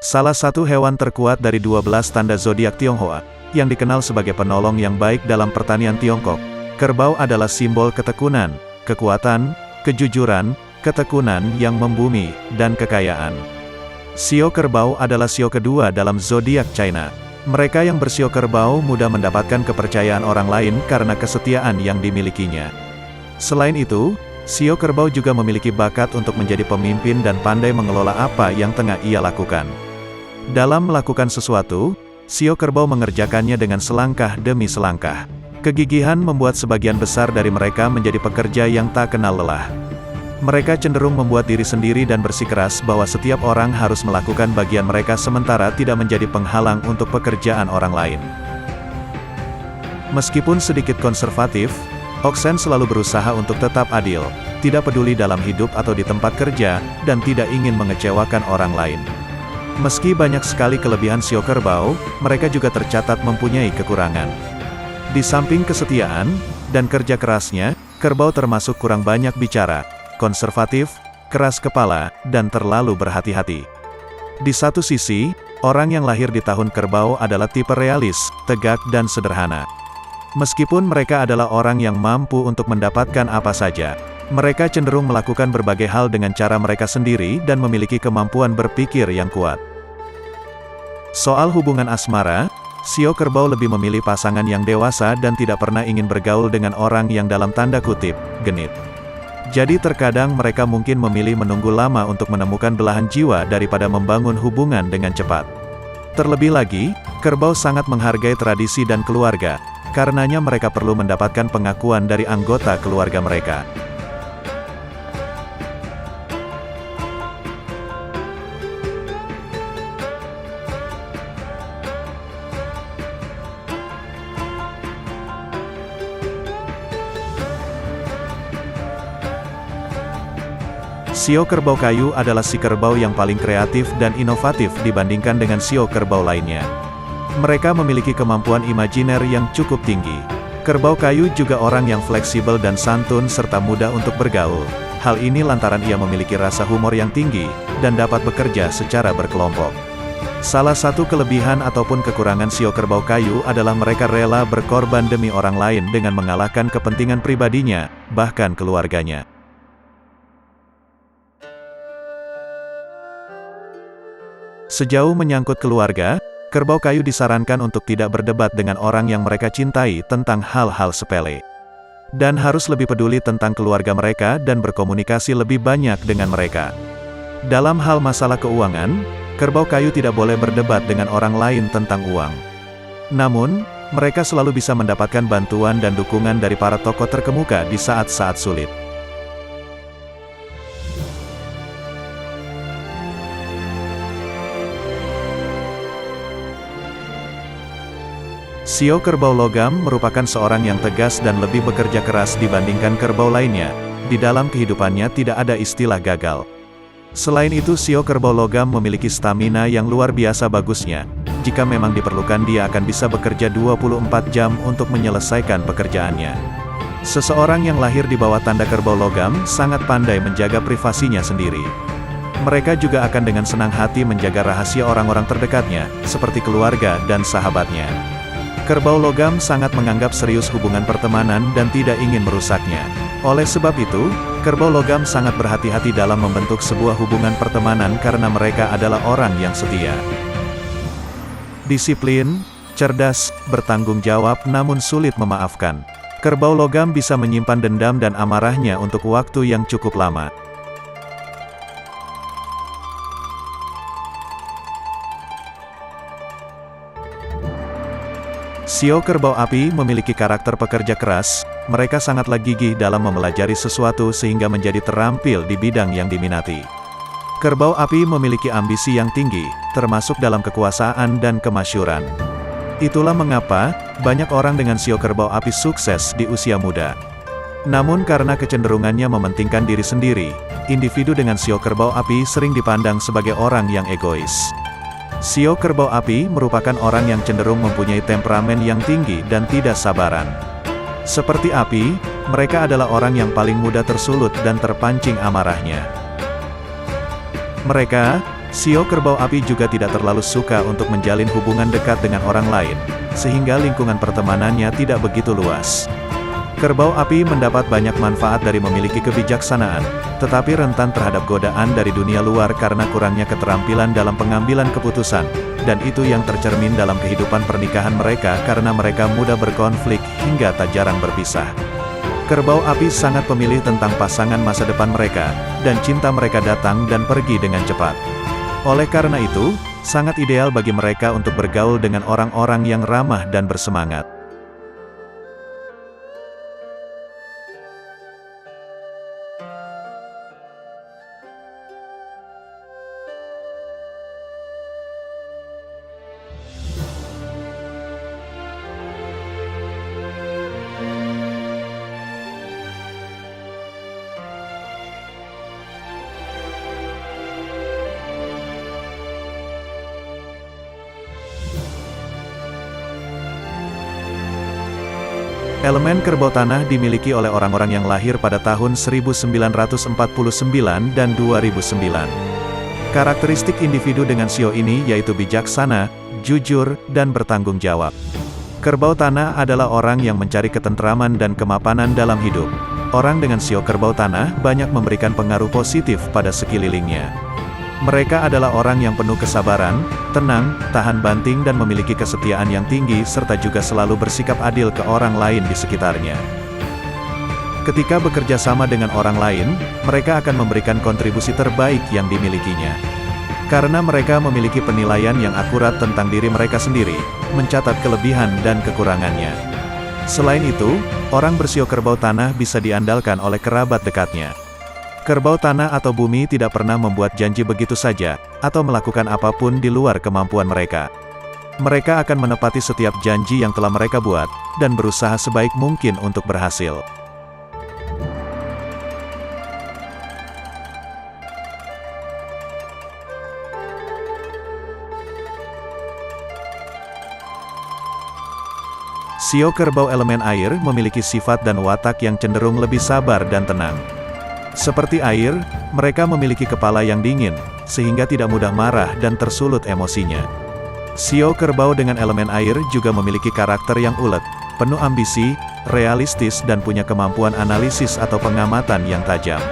Salah satu hewan terkuat dari 12 tanda zodiak Tionghoa, yang dikenal sebagai penolong yang baik dalam pertanian Tiongkok, kerbau adalah simbol ketekunan, kekuatan, kejujuran, ketekunan yang membumi, dan kekayaan. Sio kerbau adalah sio kedua dalam zodiak China. Mereka yang bersio kerbau mudah mendapatkan kepercayaan orang lain karena kesetiaan yang dimilikinya. Selain itu, sio kerbau juga memiliki bakat untuk menjadi pemimpin dan pandai mengelola apa yang tengah ia lakukan. Dalam melakukan sesuatu, sio kerbau mengerjakannya dengan selangkah demi selangkah. Kegigihan membuat sebagian besar dari mereka menjadi pekerja yang tak kenal lelah. Mereka cenderung membuat diri sendiri dan bersikeras bahwa setiap orang harus melakukan bagian mereka sementara tidak menjadi penghalang untuk pekerjaan orang lain. Meskipun sedikit konservatif, Oksen selalu berusaha untuk tetap adil, tidak peduli dalam hidup atau di tempat kerja, dan tidak ingin mengecewakan orang lain. Meski banyak sekali kelebihan sio kerbau, mereka juga tercatat mempunyai kekurangan. Di samping kesetiaan dan kerja kerasnya, kerbau termasuk kurang banyak bicara, konservatif, keras kepala, dan terlalu berhati-hati. Di satu sisi, orang yang lahir di tahun kerbau adalah tipe realis, tegak dan sederhana. Meskipun mereka adalah orang yang mampu untuk mendapatkan apa saja, mereka cenderung melakukan berbagai hal dengan cara mereka sendiri dan memiliki kemampuan berpikir yang kuat. Soal hubungan asmara, sio kerbau lebih memilih pasangan yang dewasa dan tidak pernah ingin bergaul dengan orang yang dalam tanda kutip, genit. Jadi terkadang mereka mungkin memilih menunggu lama untuk menemukan belahan jiwa daripada membangun hubungan dengan cepat. Terlebih lagi, kerbau sangat menghargai tradisi dan keluarga, karenanya mereka perlu mendapatkan pengakuan dari anggota keluarga mereka. Sio kerbau kayu adalah si kerbau yang paling kreatif dan inovatif dibandingkan dengan sio kerbau lainnya. Mereka memiliki kemampuan imajiner yang cukup tinggi. Kerbau kayu juga orang yang fleksibel dan santun serta mudah untuk bergaul. Hal ini lantaran ia memiliki rasa humor yang tinggi, dan dapat bekerja secara berkelompok. Salah satu kelebihan ataupun kekurangan sio kerbau kayu adalah mereka rela berkorban demi orang lain dengan mengalahkan kepentingan pribadinya, bahkan keluarganya. Sejauh menyangkut keluarga, kerbau kayu disarankan untuk tidak berdebat dengan orang yang mereka cintai tentang hal-hal sepele. Dan harus lebih peduli tentang keluarga mereka dan berkomunikasi lebih banyak dengan mereka. Dalam hal masalah keuangan, kerbau kayu tidak boleh berdebat dengan orang lain tentang uang. Namun, mereka selalu bisa mendapatkan bantuan dan dukungan dari para tokoh terkemuka di saat-saat sulit. Sio kerbau logam merupakan seorang yang tegas dan lebih bekerja keras dibandingkan kerbau lainnya. Di dalam kehidupannya tidak ada istilah gagal. Selain itu, sio kerbau logam memiliki stamina yang luar biasa bagusnya. Jika memang diperlukan, dia akan bisa bekerja 24 jam untuk menyelesaikan pekerjaannya. Seseorang yang lahir di bawah tanda kerbau logam sangat pandai menjaga privasinya sendiri. Mereka juga akan dengan senang hati menjaga rahasia orang-orang terdekatnya, seperti keluarga dan sahabatnya. Kerbau logam sangat menganggap serius hubungan pertemanan dan tidak ingin merusaknya. Oleh sebab itu, kerbau logam sangat berhati-hati dalam membentuk sebuah hubungan pertemanan karena mereka adalah orang yang setia. Disiplin, cerdas, bertanggung jawab namun sulit memaafkan. Kerbau logam bisa menyimpan dendam dan amarahnya untuk waktu yang cukup lama. Sio kerbau api memiliki karakter pekerja keras, mereka sangatlah gigih dalam mempelajari sesuatu sehingga menjadi terampil di bidang yang diminati. Kerbau api memiliki ambisi yang tinggi, termasuk dalam kekuasaan dan kemasyhuran. Itulah mengapa, banyak orang dengan sio kerbau api sukses di usia muda. Namun karena kecenderungannya mementingkan diri sendiri, individu dengan sio kerbau api sering dipandang sebagai orang yang egois. Sio kerbau api merupakan orang yang cenderung mempunyai temperamen yang tinggi dan tidak sabaran. Seperti api, mereka adalah orang yang paling mudah tersulut dan terpancing amarahnya. Mereka Sio kerbau api juga tidak terlalu suka untuk menjalin hubungan dekat dengan orang lain, sehingga lingkungan pertemanannya tidak begitu luas. Kerbau api mendapat banyak manfaat dari memiliki kebijaksanaan, tetapi rentan terhadap godaan dari dunia luar karena kurangnya keterampilan dalam pengambilan keputusan, dan itu yang tercermin dalam kehidupan pernikahan mereka karena mereka mudah berkonflik hingga tak jarang berpisah. Kerbau api sangat pemilih tentang pasangan masa depan mereka, dan cinta mereka datang dan pergi dengan cepat. Oleh karena itu, sangat ideal bagi mereka untuk bergaul dengan orang-orang yang ramah dan bersemangat. Elemen kerbau tanah dimiliki oleh orang-orang yang lahir pada tahun 1949 dan 2009. Karakteristik individu dengan sio ini yaitu bijaksana, jujur, dan bertanggung jawab. Kerbau tanah adalah orang yang mencari ketentraman dan kemapanan dalam hidup. Orang dengan sio kerbau tanah banyak memberikan pengaruh positif pada sekelilingnya. Mereka adalah orang yang penuh kesabaran, tenang, tahan banting dan memiliki kesetiaan yang tinggi serta juga selalu bersikap adil ke orang lain di sekitarnya. Ketika bekerja sama dengan orang lain, mereka akan memberikan kontribusi terbaik yang dimilikinya. Karena mereka memiliki penilaian yang akurat tentang diri mereka sendiri, mencatat kelebihan dan kekurangannya. Selain itu, orang bersio kerbau tanah bisa diandalkan oleh kerabat dekatnya. Kerbau tanah atau bumi tidak pernah membuat janji begitu saja, atau melakukan apapun di luar kemampuan mereka. Mereka akan menepati setiap janji yang telah mereka buat, dan berusaha sebaik mungkin untuk berhasil. Sio kerbau elemen air memiliki sifat dan watak yang cenderung lebih sabar dan tenang. Seperti air, mereka memiliki kepala yang dingin, sehingga tidak mudah marah dan tersulut emosinya. Sio kerbau dengan elemen air juga memiliki karakter yang ulet, penuh ambisi, realistis dan punya kemampuan analisis atau pengamatan yang tajam.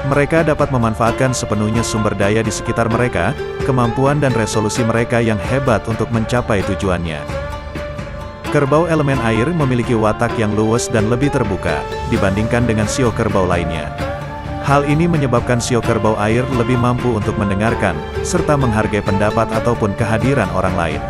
Mereka dapat memanfaatkan sepenuhnya sumber daya di sekitar mereka, kemampuan dan resolusi mereka yang hebat untuk mencapai tujuannya. Kerbau elemen air memiliki watak yang luwes dan lebih terbuka, dibandingkan dengan sio kerbau lainnya. Hal ini menyebabkan sio kerbau air lebih mampu untuk mendengarkan, serta menghargai pendapat ataupun kehadiran orang lain.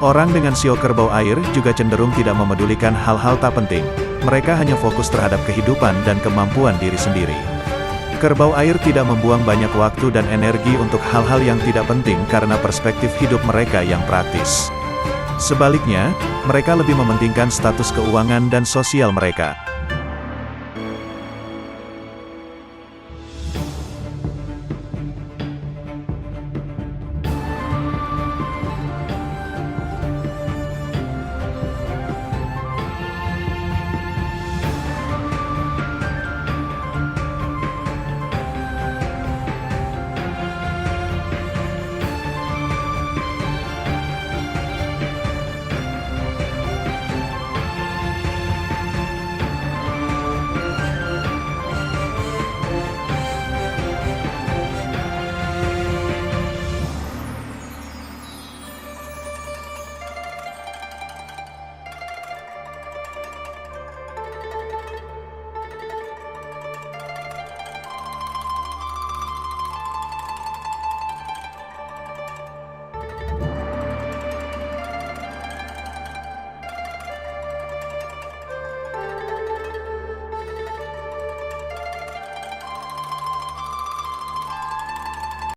Orang dengan sio kerbau air juga cenderung tidak memedulikan hal-hal tak penting, mereka hanya fokus terhadap kehidupan dan kemampuan diri sendiri. Kerbau air tidak membuang banyak waktu dan energi untuk hal-hal yang tidak penting karena perspektif hidup mereka yang praktis. Sebaliknya, mereka lebih mementingkan status keuangan dan sosial mereka.